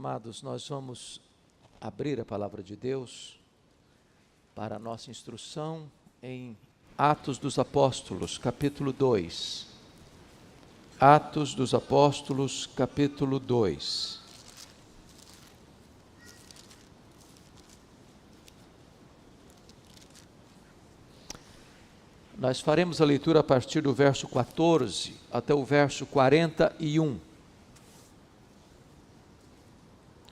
Amados, nós vamos abrir a palavra de Deus para a nossa instrução em Atos dos Apóstolos, capítulo 2. Atos dos Apóstolos, capítulo 2. Nós faremos a leitura a partir do verso 14 até o verso 41.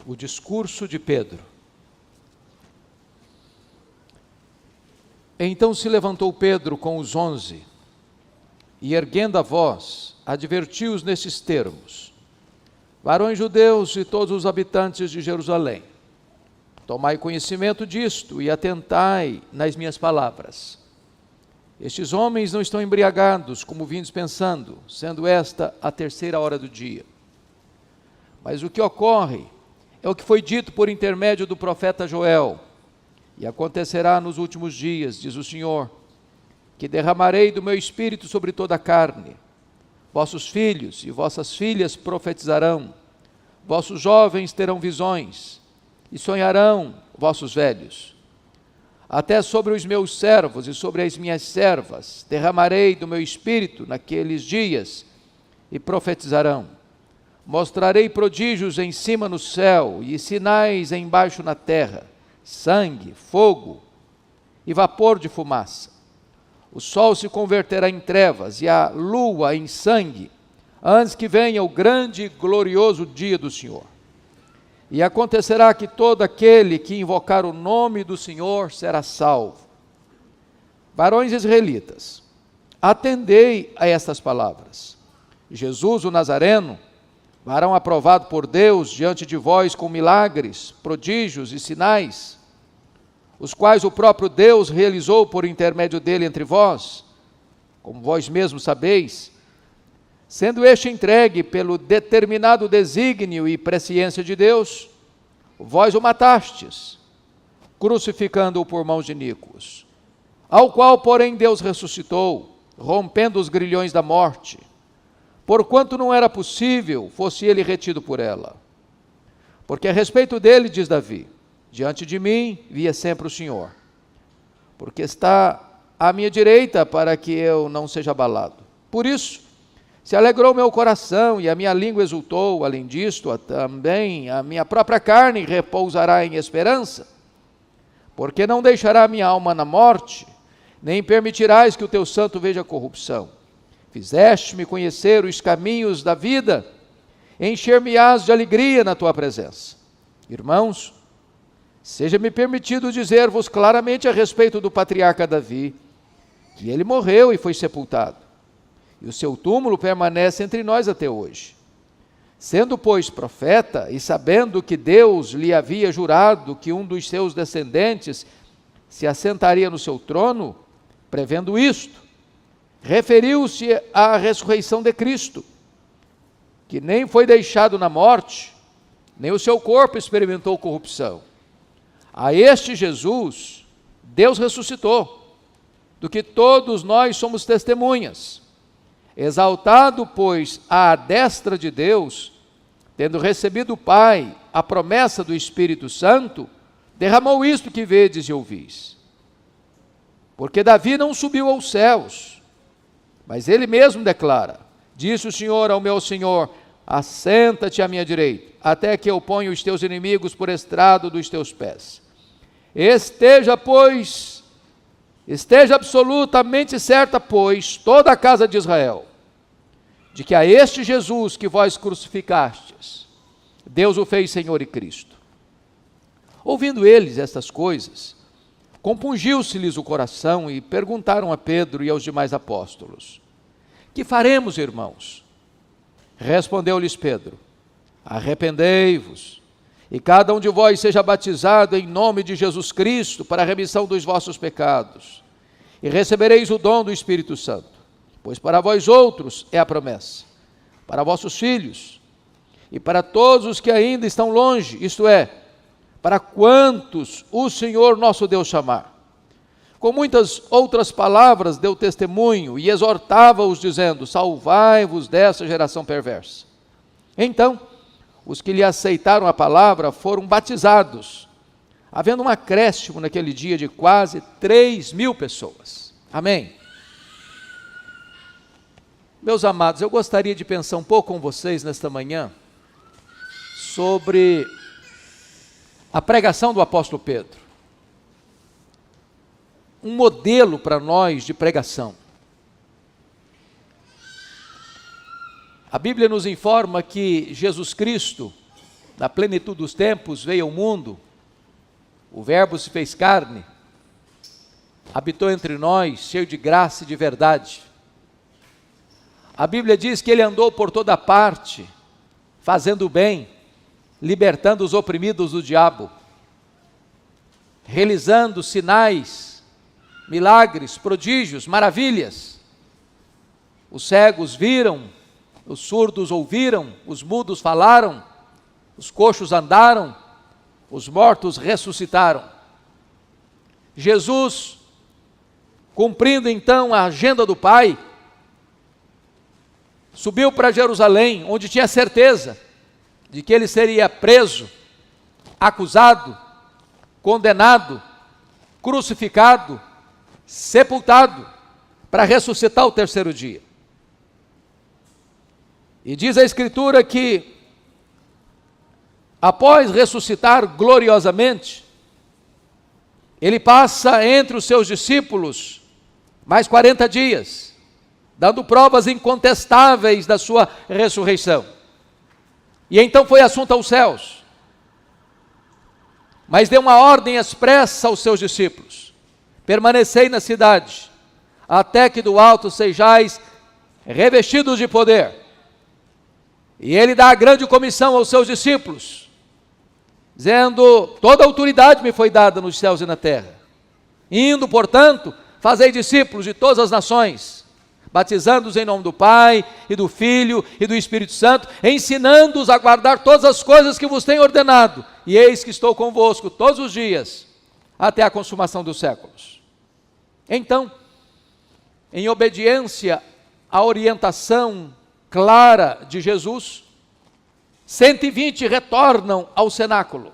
O discurso de Pedro. Então se levantou Pedro com os 11 e, erguendo a voz, advertiu-os nestes termos: varões judeus e todos os habitantes de Jerusalém, tomai conhecimento disto e atentai nas minhas palavras. Estes homens não estão embriagados, como vindes pensando, sendo esta a 3ª hora do dia. Mas o que ocorre é o que foi dito por intermédio do profeta Joel. E acontecerá nos últimos dias, diz o Senhor, que derramarei do meu espírito sobre toda a carne. Vossos filhos e vossas filhas profetizarão, vossos jovens terão visões, e sonharão vossos velhos. Até sobre os meus servos e sobre as minhas servas derramarei do meu espírito naqueles dias, e profetizarão. Mostrarei prodígios em cima no céu e sinais embaixo na terra, sangue, fogo e vapor de fumaça. O sol se converterá em trevas e a lua em sangue, antes que venha o grande e glorioso dia do Senhor. E acontecerá que todo aquele que invocar o nome do Senhor será salvo. Varões israelitas, atendei a estas palavras. Jesus o Nazareno, varão aprovado por Deus diante de vós com milagres, prodígios e sinais, os quais o próprio Deus realizou por intermédio dele entre vós, como vós mesmos sabeis, sendo este entregue pelo determinado desígnio e presciência de Deus, vós o matastes, crucificando-o por mãos de iníquos, ao qual, porém, Deus ressuscitou, rompendo os grilhões da morte, porquanto não era possível fosse ele retido por ela. Porque a respeito dele, diz Davi, diante de mim via sempre o Senhor, porque está à minha direita para que eu não seja abalado. Por isso, se alegrou meu coração e a minha língua exultou. Além disto, também a minha própria carne repousará em esperança, porque não deixará a minha alma na morte, nem permitirás que o teu santo veja corrupção. Fizeste-me conhecer os caminhos da vida, encher-me-ás de alegria na tua presença. Irmãos, seja-me permitido dizer-vos claramente a respeito do patriarca Davi, que ele morreu e foi sepultado, e o seu túmulo permanece entre nós até hoje. Sendo, pois, profeta, e sabendo que Deus lhe havia jurado que um dos seus descendentes se assentaria no seu trono, prevendo isto, referiu-se à ressurreição de Cristo, que nem foi deixado na morte, nem o seu corpo experimentou corrupção. A este Jesus, Deus ressuscitou, do que todos nós somos testemunhas. Exaltado, pois, à destra de Deus, tendo recebido do Pai a promessa do Espírito Santo, derramou isto que vedes e ouvis. Porque Davi não subiu aos céus, mas ele mesmo declara: disse o Senhor ao meu Senhor, assenta-te à minha direita, até que eu ponha os teus inimigos por estrado dos teus pés. Esteja absolutamente certa, pois, toda a casa de Israel, de que a este Jesus que vós crucificastes, Deus o fez Senhor e Cristo. Ouvindo eles estas coisas, compungiu-se-lhes o coração e perguntaram a Pedro e aos demais apóstolos: que faremos, irmãos? Respondeu-lhes Pedro: arrependei-vos, e cada um de vós seja batizado em nome de Jesus Cristo para a remissão dos vossos pecados, e recebereis o dom do Espírito Santo, pois para vós outros é a promessa, para vossos filhos, e para todos os que ainda estão longe, isto é, para quantos o Senhor nosso Deus chamar. Com muitas outras palavras deu testemunho e exortava-os dizendo: salvai-vos dessa geração perversa. Então, os que lhe aceitaram a palavra foram batizados, havendo um acréscimo naquele dia de quase 3.000 pessoas. Amém? Meus amados, eu gostaria de pensar um pouco com vocês nesta manhã sobre a pregação do apóstolo Pedro. Um modelo para nós de pregação. A Bíblia nos informa que Jesus Cristo, na plenitude dos tempos, veio ao mundo, o Verbo se fez carne, habitou entre nós, cheio de graça e de verdade. A Bíblia diz que ele andou por toda parte, fazendo o bem, libertando os oprimidos do diabo, realizando sinais, milagres, prodígios, maravilhas. Os cegos viram, os surdos ouviram, os mudos falaram, os coxos andaram, os mortos ressuscitaram. Jesus, cumprindo então a agenda do Pai, subiu para Jerusalém, onde tinha certeza de que ele seria preso, acusado, condenado, crucificado, sepultado, para ressuscitar ao terceiro dia. E diz a Escritura que, após ressuscitar gloriosamente, ele passa entre os seus discípulos mais 40 dias, dando provas incontestáveis da sua ressurreição. E então foi assunto aos céus, mas deu uma ordem expressa aos seus discípulos: permanecei na cidade, até que do alto sejais revestidos de poder. E ele dá a grande comissão aos seus discípulos, dizendo: toda autoridade me foi dada nos céus e na terra. Indo, portanto, fazei discípulos de todas as nações, batizando-os em nome do Pai, e do Filho, e do Espírito Santo, ensinando-os a guardar todas as coisas que vos tenho ordenado. E eis que estou convosco todos os dias, até a consumação dos séculos. Então, em obediência à orientação clara de Jesus, 120 retornam ao cenáculo,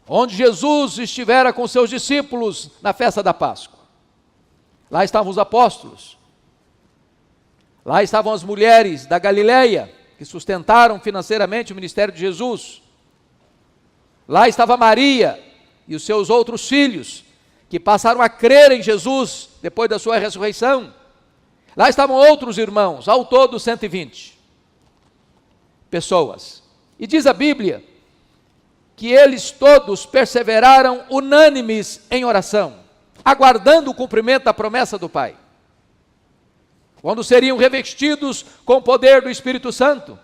onde Jesus estivera com seus discípulos na festa da Páscoa. Lá estavam os apóstolos, lá estavam as mulheres da Galileia, que sustentaram financeiramente o ministério de Jesus. Lá estava Maria e os seus outros filhos, que passaram a crer em Jesus depois da sua ressurreição. Lá estavam outros irmãos, ao todo 120 pessoas. E diz a Bíblia que eles todos perseveraram unânimes em oração, aguardando o cumprimento da promessa do Pai, quando seriam revestidos com o poder do Espírito Santo,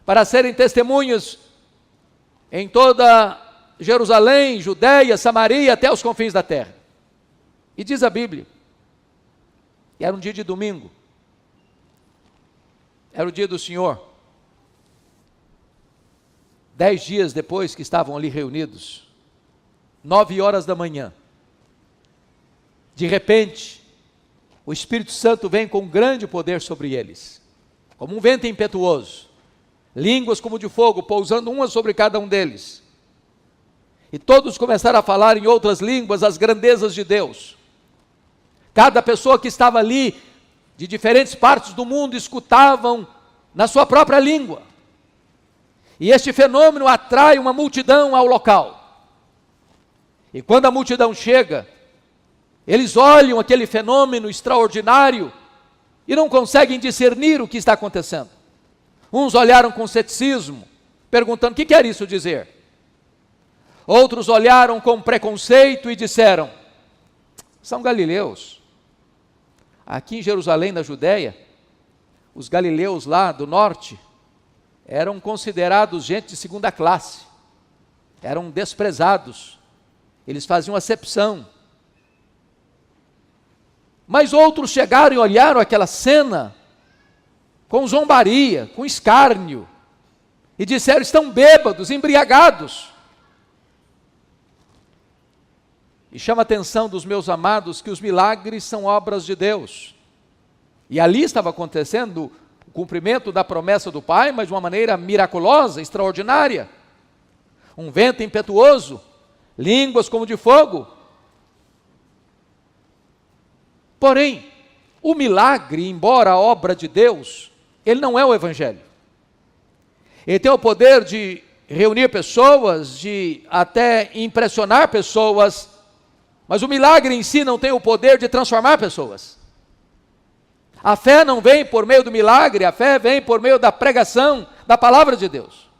para serem testemunhas em toda Jerusalém, Judeia, Samaria, até os confins da terra. E diz a Bíblia, que era um dia de domingo, era o dia do Senhor. 10 dias depois que estavam ali reunidos, 9 horas da manhã, de repente, o Espírito Santo vem com grande poder sobre eles, como um vento impetuoso, línguas como de fogo, pousando uma sobre cada um deles. E todos começaram a falar em outras línguas as grandezas de Deus. Cada pessoa que estava ali, de diferentes partes do mundo, escutavam na sua própria língua. E este fenômeno atrai uma multidão ao local. E quando a multidão chega, eles olham aquele fenômeno extraordinário e não conseguem discernir o que está acontecendo. Uns olharam com ceticismo, perguntando: o que quer isso dizer? Outros olharam com preconceito e disseram: são galileus. Aqui em Jerusalém, na Judéia, os galileus lá do norte eram considerados gente de segunda classe, eram desprezados, eles faziam acepção. Mas outros chegaram e olharam aquela cena com zombaria, com escárnio, e disseram: estão bêbados, embriagados. E chama a atenção dos meus amados que os milagres são obras de Deus. E ali estava acontecendo cumprimento da promessa do Pai, mas de uma maneira miraculosa, extraordinária. Um vento impetuoso, línguas como de fogo. Porém, o milagre, embora a obra de Deus, ele não é o Evangelho. Ele tem o poder de reunir pessoas, de até impressionar pessoas, mas o milagre em si não tem o poder de transformar pessoas. A fé não vem por meio do milagre, a fé vem por meio da pregação da palavra de Deus.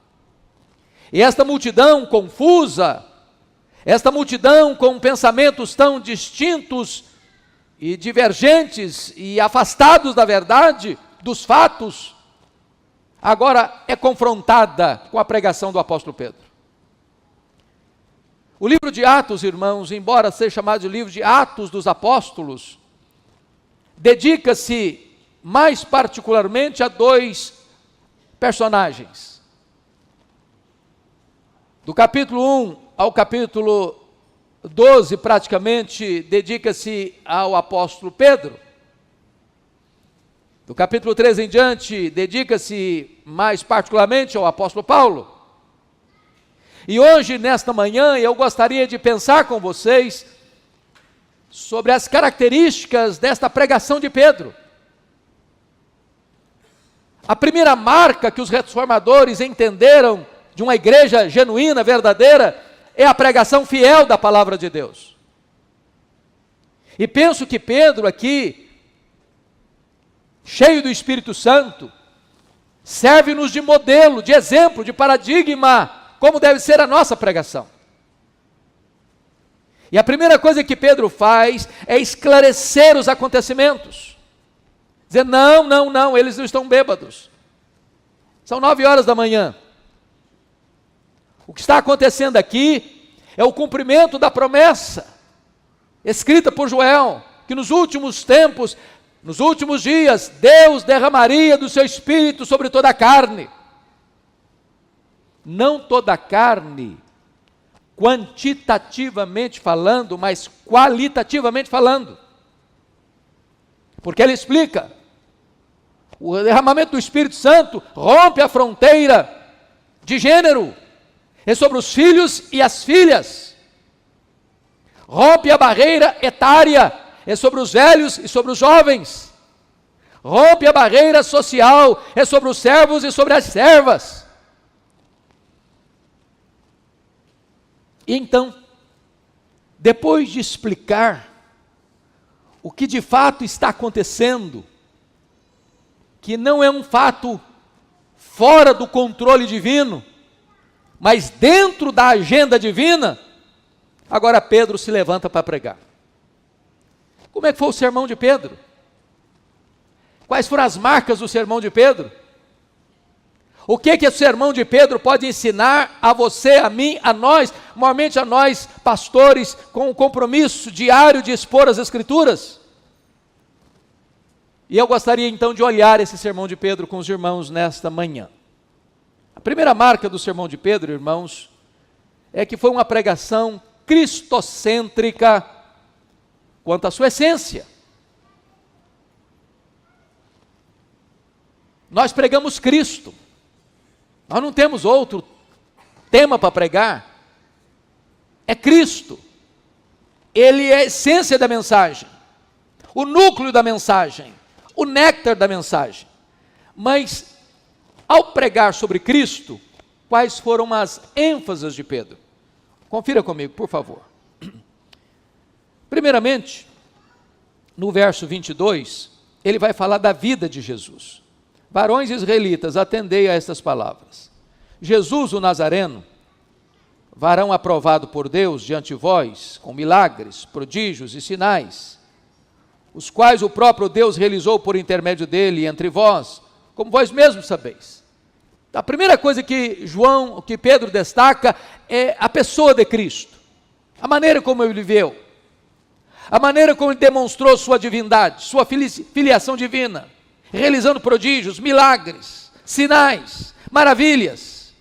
E esta multidão confusa, esta multidão com pensamentos tão distintos e divergentes e afastados da verdade, dos fatos, agora é confrontada com a pregação do apóstolo Pedro. O livro de Atos, irmãos, embora seja chamado de livro de Atos dos Apóstolos, dedica-se mais particularmente a dois personagens. Do capítulo 1 ao capítulo 12, praticamente, dedica-se ao apóstolo Pedro. Do capítulo 13 em diante, dedica-se mais particularmente ao apóstolo Paulo. E hoje, nesta manhã, eu gostaria de pensar com vocês sobre as características desta pregação de Pedro. A primeira marca que os reformadores entenderam de uma igreja genuína, verdadeira, é a pregação fiel da palavra de Deus. E penso que Pedro aqui, cheio do Espírito Santo, serve-nos de modelo, de exemplo, de paradigma, como deve ser a nossa pregação. E a primeira coisa que Pedro faz é esclarecer os acontecimentos. Dizer, não, eles não estão bêbados. São 9 horas da manhã. O que está acontecendo aqui é o cumprimento da promessa, escrita por Joel, que nos últimos tempos, nos últimos dias, Deus derramaria do seu Espírito sobre toda a carne. Não toda a carne, quantitativamente falando, mas qualitativamente falando. Porque ele explica, o derramamento do Espírito Santo rompe a fronteira de gênero, é sobre os filhos e as filhas, rompe a barreira etária, é sobre os velhos e sobre os jovens, rompe a barreira social, é sobre os servos e sobre as servas. E então, depois de explicar o que de fato está acontecendo, que não é um fato fora do controle divino, mas dentro da agenda divina, agora Pedro se levanta para pregar. Como é que foi o sermão de Pedro? Quais foram as marcas do sermão de Pedro? O que o sermão de Pedro pode ensinar a você, a mim, a nós, maiormente a nós, pastores, com o compromisso diário de expor as Escrituras? E eu gostaria então de olhar esse sermão de Pedro com os irmãos nesta manhã. A primeira marca do sermão de Pedro, irmãos, é que foi uma pregação cristocêntrica quanto à sua essência. Nós pregamos Cristo. Nós não temos outro tema para pregar. É Cristo. Ele é a essência da mensagem, o núcleo da mensagem, o néctar da mensagem. Mas, ao pregar sobre Cristo, quais foram as ênfases de Pedro? Confira comigo, por favor. Primeiramente, no verso 22, ele vai falar da vida de Jesus. Varões israelitas, atendei a estas palavras. Jesus, o Nazareno, varão aprovado por Deus diante de vós, com milagres, prodígios e sinais, os quais o próprio Deus realizou por intermédio dele entre vós, como vós mesmos sabeis. A primeira coisa que Pedro destaca é a pessoa de Cristo, a maneira como ele viveu, a maneira como ele demonstrou sua divindade, sua filiação divina, realizando prodígios, milagres, sinais, maravilhas,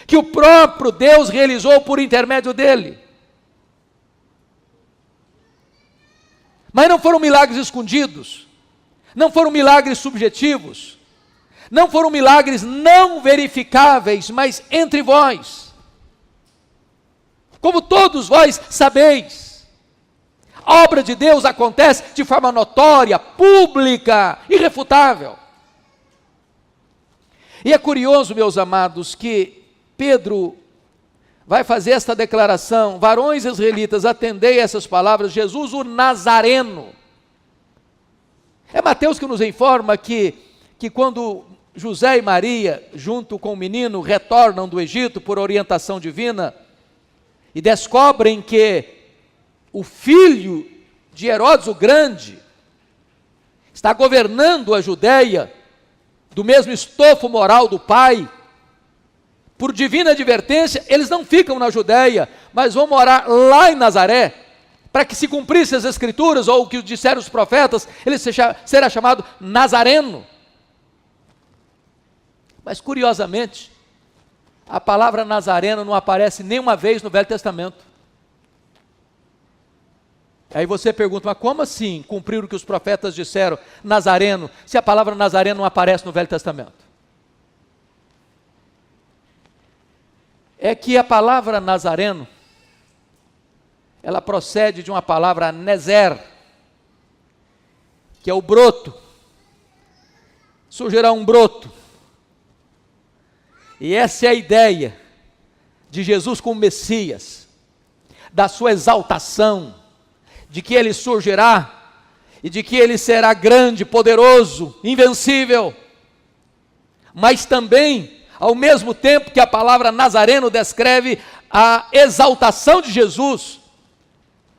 que o próprio Deus realizou por intermédio dele. Mas não foram milagres escondidos, Não foram milagres subjetivos, não foram milagres não verificáveis, mas entre vós. Como todos vós sabeis, a obra de Deus acontece de forma notória, pública, irrefutável. E é curioso, meus amados, que Pedro vai fazer esta declaração: varões israelitas, atendei essas palavras, Jesus o Nazareno. É Mateus que nos informa que quando José e Maria, junto com o menino, retornam do Egito por orientação divina, e descobrem que o filho de Herodes o Grande está governando a Judéia, do mesmo estofo moral do pai, por divina advertência, eles não ficam na Judéia, mas vão morar lá em Nazaré, para que se cumprissem as escrituras, ou o que disseram os profetas, ele será chamado Nazareno. Mas curiosamente, a palavra Nazareno não aparece nenhuma vez no Velho Testamento. Aí você pergunta, mas como assim cumprir o que os profetas disseram, Nazareno, se a palavra Nazareno não aparece no Velho Testamento? É que a palavra Nazareno, ela procede de uma palavra nezer, que é o broto. Surgirá um broto. E essa é a ideia de Jesus como Messias, da sua exaltação, de que ele surgirá, e de que ele será grande, poderoso, invencível. Mas também, ao mesmo tempo que a palavra Nazareno descreve a exaltação de Jesus,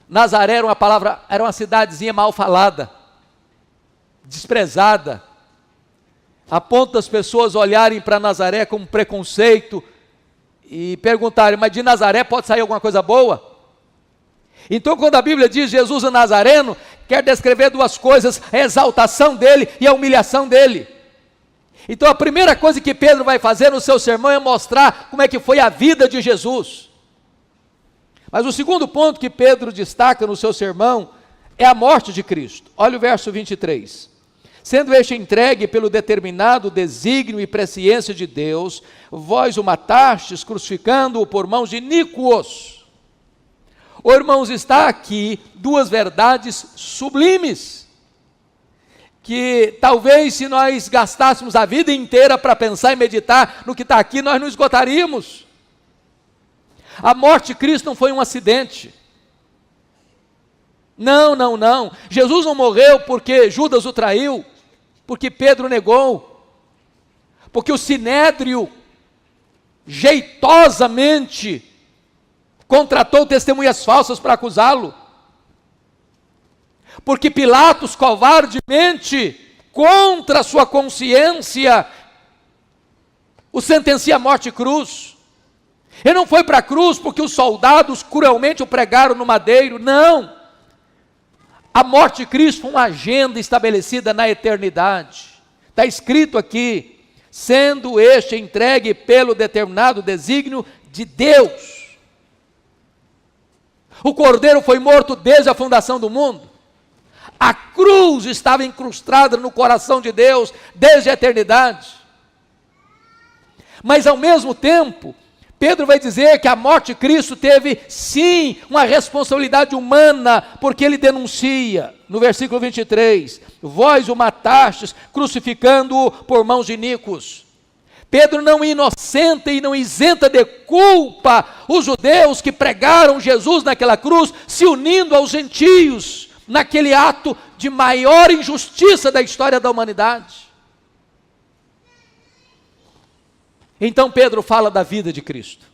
Nazaré era uma cidadezinha mal falada, desprezada, a ponto das pessoas olharem para Nazaré com preconceito e perguntarem, mas de Nazaré pode sair alguma coisa boa? Então, quando a Bíblia diz Jesus o Nazareno, quer descrever duas coisas: a exaltação dele e a humilhação dele. Então, a primeira coisa que Pedro vai fazer no seu sermão é mostrar como é que foi a vida de Jesus. Mas o segundo ponto que Pedro destaca no seu sermão é a morte de Cristo. Olha o verso 23. Sendo este entregue pelo determinado desígnio e presciência de Deus, vós o matastes, crucificando-o por mãos de iníquos. Oh, irmãos, está aqui duas verdades sublimes, que talvez se nós gastássemos a vida inteira para pensar e meditar no que está aqui, nós não esgotaríamos. A morte de Cristo não foi um acidente. Não. Jesus não morreu porque Judas o traiu, porque Pedro negou, porque o Sinédrio jeitosamente contratou testemunhas falsas para acusá-lo, porque Pilatos covardemente, contra a sua consciência, o sentencia à morte e cruz. Ele não foi para a cruz porque os soldados cruelmente o pregaram no madeiro, não. A morte de Cristo foi uma agenda estabelecida na eternidade. Está escrito aqui, sendo este entregue pelo determinado desígnio de Deus. O Cordeiro foi morto desde a fundação do mundo. A cruz estava incrustada no coração de Deus desde a eternidade. Mas ao mesmo tempo, Pedro vai dizer que a morte de Cristo teve, sim, uma responsabilidade humana, porque ele denuncia, no versículo 23, vós o matastes, crucificando-o por mãos de iníquos. Pedro não inocenta e não isenta de culpa os judeus que pregaram Jesus naquela cruz, se unindo aos gentios, naquele ato de maior injustiça da história da humanidade. Então Pedro fala da vida de Cristo.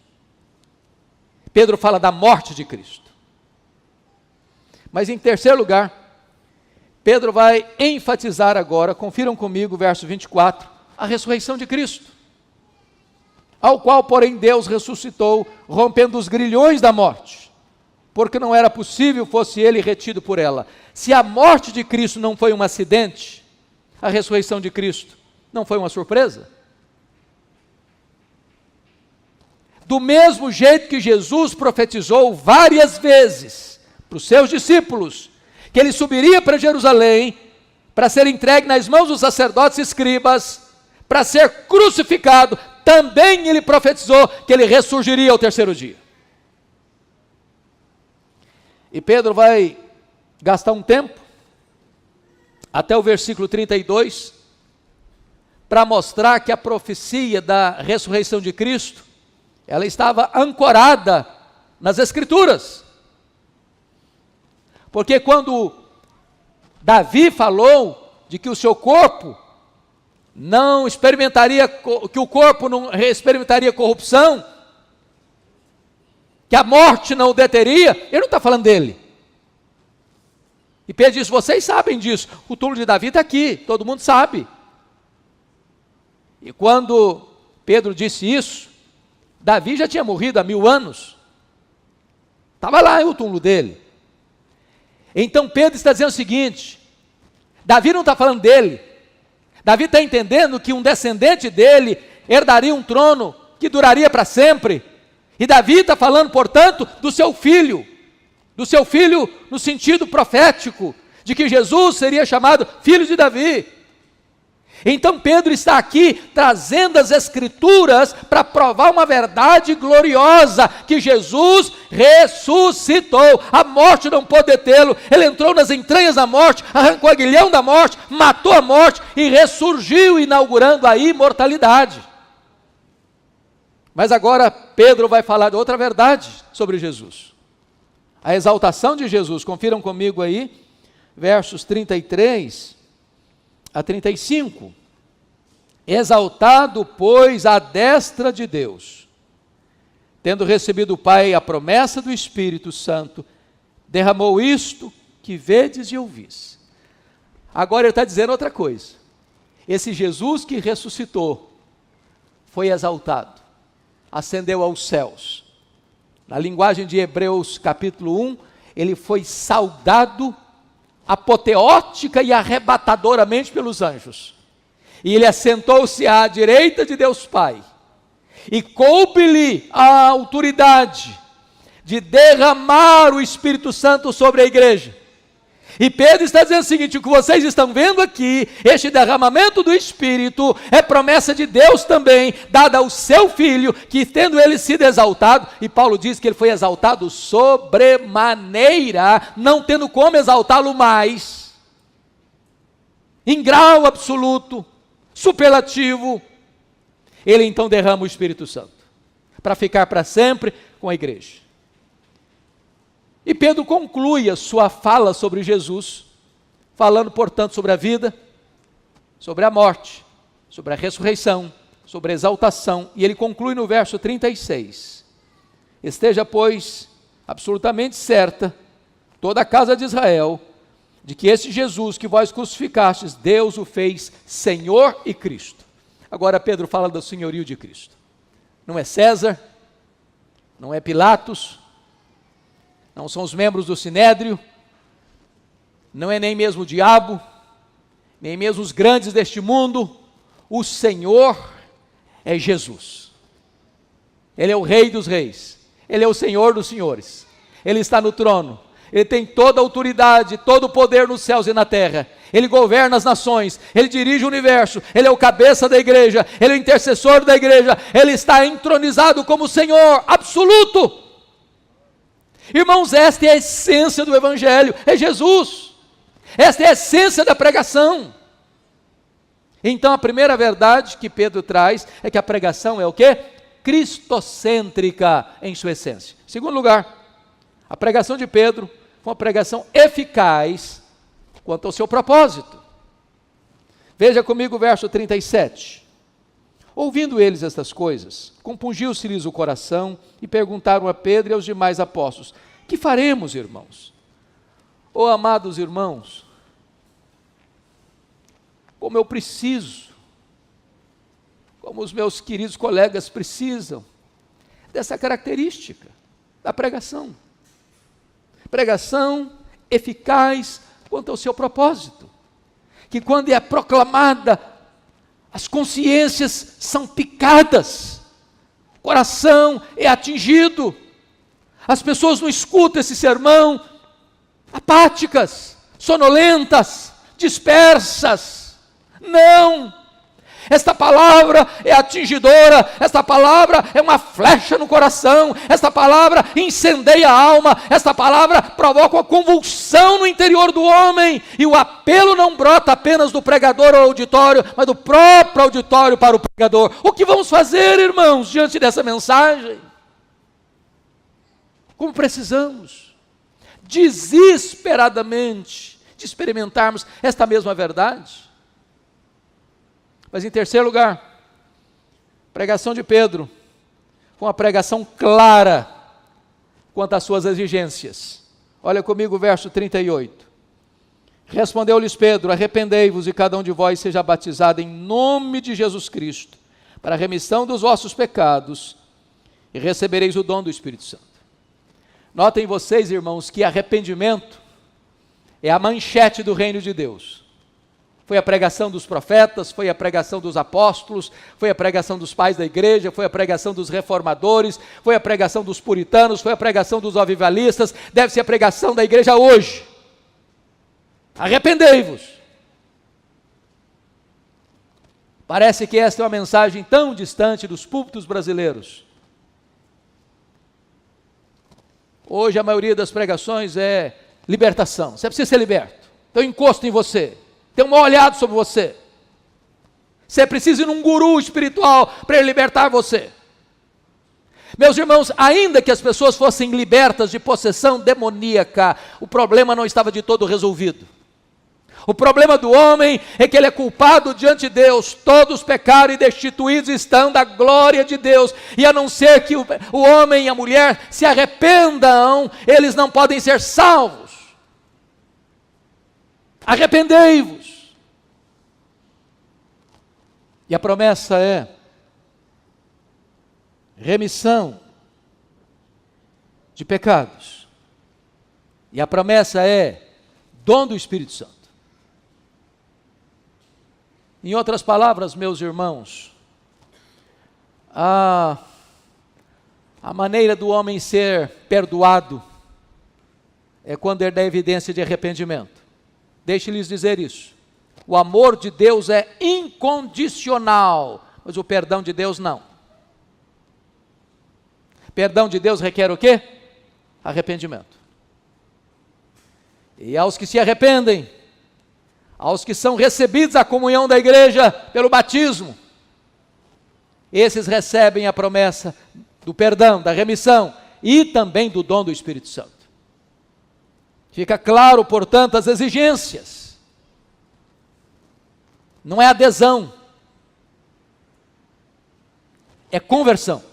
Pedro fala da morte de Cristo. Mas em terceiro lugar, Pedro vai enfatizar agora, confiram comigo o verso 24, a ressurreição de Cristo, ao qual, porém, Deus ressuscitou, rompendo os grilhões da morte, porque não era possível fosse ele retido por ela. Se a morte de Cristo não foi um acidente, a ressurreição de Cristo não foi uma surpresa? Do mesmo jeito que Jesus profetizou várias vezes para os seus discípulos, que ele subiria para Jerusalém para ser entregue nas mãos dos sacerdotes e escribas, para ser crucificado, também ele profetizou que ele ressurgiria ao terceiro dia. E Pedro vai gastar um tempo, até o versículo 32, para mostrar que a profecia da ressurreição de Cristo, ela estava ancorada nas Escrituras. Porque quando Davi falou de que o seu corpo não experimentaria, que o corpo não experimentaria corrupção, que a morte não o deteria, ele não está falando dele. E Pedro diz, vocês sabem disso, o túmulo de Davi está aqui, todo mundo sabe. E quando Pedro disse isso, Davi já tinha morrido há 1000 anos, estava lá o túmulo dele. Então Pedro está dizendo o seguinte, Davi não está falando dele, Davi está entendendo que um descendente dele herdaria um trono que duraria para sempre, e Davi está falando, portanto, do seu filho no sentido profético, de que Jesus seria chamado filho de Davi. Então Pedro está aqui trazendo as Escrituras para provar uma verdade gloriosa, que Jesus ressuscitou, a morte não pôde detê-lo, ele entrou nas entranhas da morte, arrancou o aguilhão da morte, matou a morte e ressurgiu, inaugurando a imortalidade. Mas agora Pedro vai falar de outra verdade sobre Jesus, a exaltação de Jesus. Confiram comigo aí, versos 33 a 35, exaltado, pois, à destra de Deus, tendo recebido do Pai a promessa do Espírito Santo, derramou isto que vedes e ouvis. Agora ele está dizendo outra coisa, esse Jesus que ressuscitou, foi exaltado, ascendeu aos céus, na linguagem de Hebreus capítulo 1, ele foi saudado apoteótica e arrebatadoramente pelos anjos, e ele assentou-se à direita de Deus Pai, e coube-lhe a autoridade de derramar o Espírito Santo sobre a igreja. E Pedro está dizendo o seguinte, o que vocês estão vendo aqui, este derramamento do Espírito, é promessa de Deus também, dada ao seu Filho, que tendo ele sido exaltado, e Paulo diz que ele foi exaltado sobremaneira, não tendo como exaltá-lo mais, em grau absoluto, superlativo, ele então derrama o Espírito Santo, para ficar para sempre com a igreja. E Pedro conclui a sua fala sobre Jesus, falando, portanto, sobre a vida, sobre a morte, sobre a ressurreição, sobre a exaltação, e ele conclui no verso 36, esteja, pois, absolutamente certa, toda a casa de Israel, de que esse Jesus que vós crucificastes, Deus o fez Senhor e Cristo. Agora Pedro fala do senhorio de Cristo, não é César, não é Pilatos, não são os membros do Sinédrio, não é nem mesmo o diabo, nem mesmo os grandes deste mundo, o Senhor é Jesus. Ele é o Rei dos reis, Ele é o Senhor dos senhores, Ele está no trono, Ele tem toda a autoridade, todo o poder nos céus e na terra, Ele governa as nações, Ele dirige o universo, Ele é o cabeça da igreja, Ele é o intercessor da igreja, Ele está entronizado como Senhor absoluto. Irmãos, esta é a essência do Evangelho, é Jesus, esta é a essência da pregação. Então a primeira verdade que Pedro traz é que a pregação é o quê? Cristocêntrica em sua essência. Em segundo lugar, a pregação de Pedro foi uma pregação eficaz quanto ao seu propósito. Veja comigo o verso 37. Ouvindo eles estas coisas, compungiu-se-lhes o coração e perguntaram a Pedro e aos demais apóstolos, que faremos, irmãos? Oh, amados irmãos, como eu preciso, como os meus queridos colegas precisam, dessa característica da pregação. Pregação eficaz quanto ao seu propósito, que quando é proclamada, as consciências são picadas, o coração é atingido, as pessoas não escutam esse sermão apáticas, sonolentas, dispersas. Não! Esta palavra é atingidora, esta palavra é uma flecha no coração, esta palavra incendeia a alma, esta palavra provoca uma convulsão no interior do homem, e o apelo não brota apenas do pregador ao auditório, mas do próprio auditório para o pregador. O que vamos fazer, irmãos, diante dessa mensagem? Como precisamos, desesperadamente, de experimentarmos esta mesma verdade. Mas em terceiro lugar, a pregação de Pedro foi uma pregação clara quanto às suas exigências. Olha comigo o verso 38. Respondeu-lhes Pedro: arrependei-vos e cada um de vós seja batizado em nome de Jesus Cristo, para a remissão dos vossos pecados, e recebereis o dom do Espírito Santo. Notem vocês, irmãos, que arrependimento é a manchete do reino de Deus. Foi a pregação dos profetas, foi a pregação dos apóstolos, foi a pregação dos pais da igreja, foi a pregação dos reformadores, foi a pregação dos puritanos, foi a pregação dos avivalistas, deve ser a pregação da igreja hoje. Arrependei-vos. Parece que esta é uma mensagem tão distante dos púlpitos brasileiros. Hoje a maioria das pregações é libertação. Você precisa ser liberto. Tem um encosto em você. Tem um olhado sobre você. Você precisa ir num guru espiritual para ele libertar você. Meus irmãos, ainda que as pessoas fossem libertas de possessão demoníaca, o problema não estava de todo resolvido. O problema do homem é que ele é culpado diante de Deus. Todos pecaram e destituídos estão da glória de Deus. E a não ser que o homem e a mulher se arrependam, eles não podem ser salvos. Arrependei-vos. E a promessa é remissão de pecados. E a promessa é dom do Espírito Santo. Em outras palavras, meus irmãos, a maneira do homem ser perdoado é quando ele dá evidência de arrependimento. Deixe-lhes dizer isso. O amor de Deus é incondicional, mas o perdão de Deus não. Perdão de Deus requer o quê? Arrependimento. E aos que se arrependem, aos que são recebidos a comunhão da igreja pelo batismo, esses recebem a promessa do perdão, da remissão e também do dom do Espírito Santo. Fica claro, portanto, as exigências. Não é adesão, é conversão.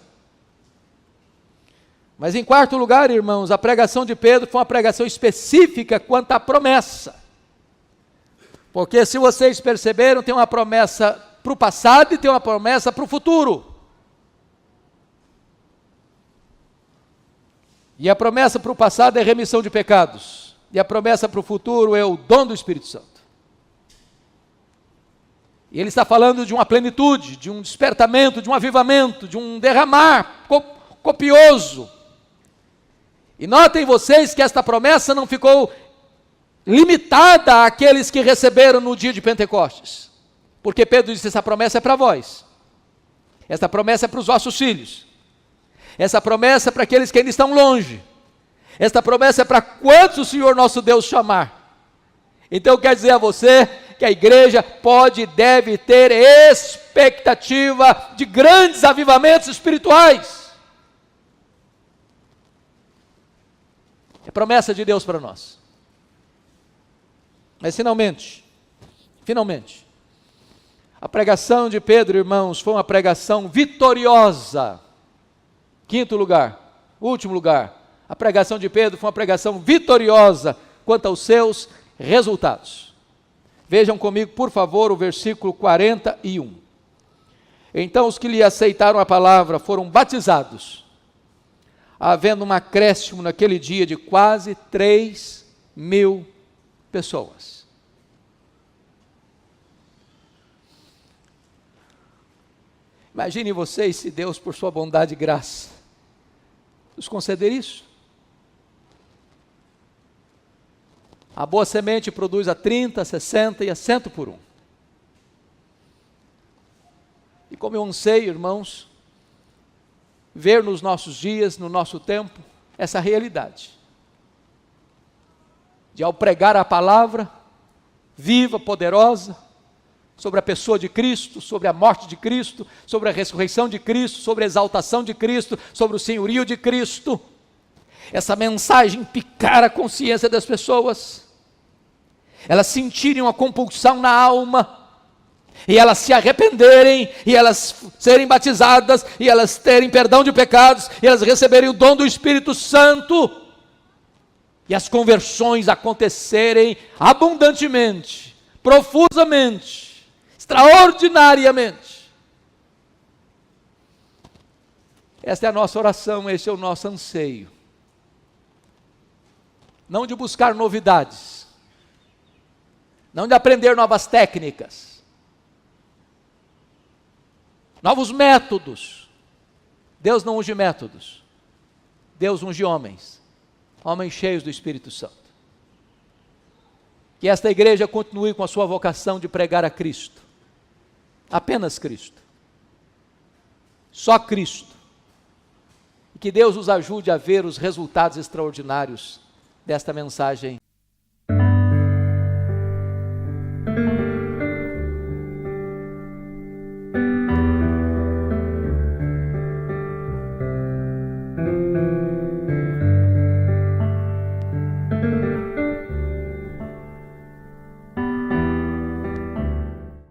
Mas em quarto lugar, irmãos, a pregação de Pedro foi uma pregação específica quanto à promessa. Porque se vocês perceberam, tem uma promessa para o passado e tem uma promessa para o futuro. E a promessa para o passado é remissão de pecados. E a promessa para o futuro é o dom do Espírito Santo. E ele está falando de uma plenitude, de um despertamento, de um avivamento, de um derramar copioso. E notem vocês que esta promessa não ficou limitada àqueles que receberam no dia de Pentecostes. Porque Pedro disse: essa promessa é para vós. Esta promessa é para os vossos filhos. Essa promessa é para aqueles que ainda estão longe. Esta promessa é para quantos o Senhor nosso Deus chamar. Então eu quero dizer a você que a igreja pode e deve ter expectativa de grandes avivamentos espirituais. É promessa de Deus para nós. Mas finalmente, a pregação de Pedro, irmãos, foi uma pregação vitoriosa. Quinto lugar, último lugar. A pregação de Pedro foi uma pregação vitoriosa quanto aos seus resultados. Vejam comigo, por favor, o versículo 41. Então os que lhe aceitaram a palavra foram batizados, havendo um acréscimo naquele dia de quase 3.000 pessoas. Imaginem vocês se Deus, por sua bondade e graça, nos conceder isso. A boa semente produz a 30, a 60 e a 100 por um. E como eu anseio, irmãos, ver nos nossos dias, no nosso tempo, essa realidade. De ao pregar a palavra, viva, poderosa, sobre a pessoa de Cristo, sobre a morte de Cristo, sobre a ressurreição de Cristo, sobre a exaltação de Cristo, sobre o senhorio de Cristo, essa mensagem picar a consciência das pessoas, elas sentirem uma compulsão na alma, e elas se arrependerem, e elas serem batizadas, e elas terem perdão de pecados, e elas receberem o dom do Espírito Santo, e as conversões acontecerem abundantemente, profusamente, extraordinariamente. Esta é a nossa oração, esse é o nosso anseio. Não de buscar novidades, não de aprender novas técnicas, novos métodos. Deus não unge métodos, Deus unge homens, homens cheios do Espírito Santo. Que esta igreja continue com a sua vocação de pregar a Cristo, apenas Cristo, só Cristo, e que Deus os ajude a ver os resultados extraordinários desta mensagem